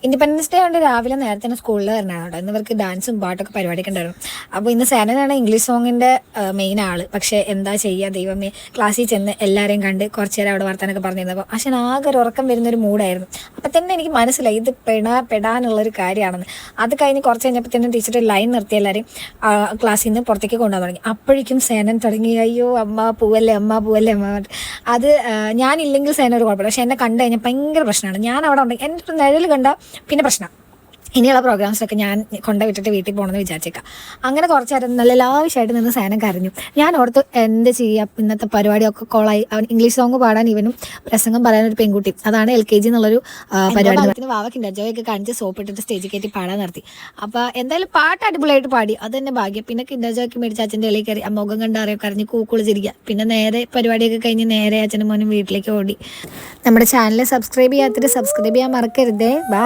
Independence day കൊണ്ട് രാവിലെ നേരത്തെ തന്നെ സ്കൂളിൽ വരണതാണ് കേട്ടോ. ഇന്ന് ഇവർക്ക് ഡാൻസും പാട്ടൊക്കെ പരിപാടിയൊക്കെ ഉണ്ടായിരുന്നു. അപ്പോൾ ഇന്ന് സേനനാണ് ഇംഗ്ലീഷ് സോങ്ങിൻ്റെ മെയിൻ ആൾ. പക്ഷേ എന്താ ചെയ്യുക ദൈവമേ, ക്ലാസ്സിൽ ചെന്ന് എല്ലാവരെയും കണ്ട് കുറച്ച് നേരം അവിടെ വർത്താനൊക്കെ പറഞ്ഞിരുന്നപ്പോൾ പക്ഷേ ആകെ ഒരു ഉറക്കം വരുന്നൊരു മൂഡായിരുന്നു. അപ്പം തന്നെ എനിക്ക് മനസ്സിലായി ഇത് പെടാനുള്ളൊരു കാര്യമാണെന്ന്. അത് കഴിഞ്ഞ് കുറച്ച് കഴിഞ്ഞപ്പോൾ തന്നെ ടീച്ചർ ലൈൻ നിർത്തി എല്ലാവരെയും ക്ലാസ്സിൽ നിന്ന് പുറത്തേക്ക് കൊണ്ടുപോകാൻ തുടങ്ങി. അപ്പോഴേക്കും സേനൻ തുടങ്ങി, അയ്യോ അമ്മ പൂവല്ലേ അമ്മ പൂവല്ലേ അമ്മ. അത് ഞാനില്ലെങ്കിൽ സേന ഒരു കുഴപ്പമില്ല, പക്ഷെ എന്നെ കണ്ടു കഴിഞ്ഞാൽ ഭയങ്കര പ്രശ്നമാണ്. ഞാൻ അവിടെ ഉണ്ടെങ്കിൽ എൻ്റെ ഒരു നിഴൽ കണ്ടാൽ പിന്നെ പ്രശ്നം. ഇനിയുള്ള പ്രോഗ്രാംസൊക്കെ ഞാൻ കൊണ്ടുവിട്ടിട്ട് വീട്ടിൽ പോകണമെന്ന് വിചാരിച്ചേക്കാം. അങ്ങനെ കുറച്ച് നേരം നല്ല ലാവിഷായിട്ട് നിന്ന് സേനം കരഞ്ഞു. ഞാൻ ഓർത്ത് എന്ത് ചെയ്യാം, ഇന്നത്തെ പരിപാടിയൊക്കെ കോളായി. അവൻ ഇംഗ്ലീഷ് സോങ് പാടാൻ ഇവനും പ്രസംഗം പറയാനൊരു പെൺകുട്ടി, അതാണ് LKG എന്നുള്ളൊരു പരിപാടി. വാവക്കിൻ്റെ അജോയൊക്കെ കാണിച്ച് സോപ്പിട്ടിട്ട് സ്റ്റേജിൽ കയറ്റി പാടാൻ നിർത്തി. അപ്പോൾ എന്തായാലും പാട്ട് അടിപൊളിയായിട്ട് പാടി, അത് തന്നെ ഭാഗ്യം. പിന്നെ കിൻഡർജോയ്ക്ക് മേടിച്ച് അച്ഛൻ്റെ ഇടയിൽ കയറി മുഖം കണ്ടറിയോ കരഞ്ഞ് കൂക്കുളിച്ചിരിക്കുക. പിന്നെ നേരെ പരിപാടിയൊക്കെ കഴിഞ്ഞ് നേരെ അച്ഛനും മോനും വീട്ടിലേക്ക് ഓടി. നമ്മുടെ ചാനൽ സബ്സ്ക്രൈബ് ചെയ്യാത്തിട്ട് സബ്സ്ക്രൈബ് ചെയ്യാൻ മറക്കരുതേ. ബൈ.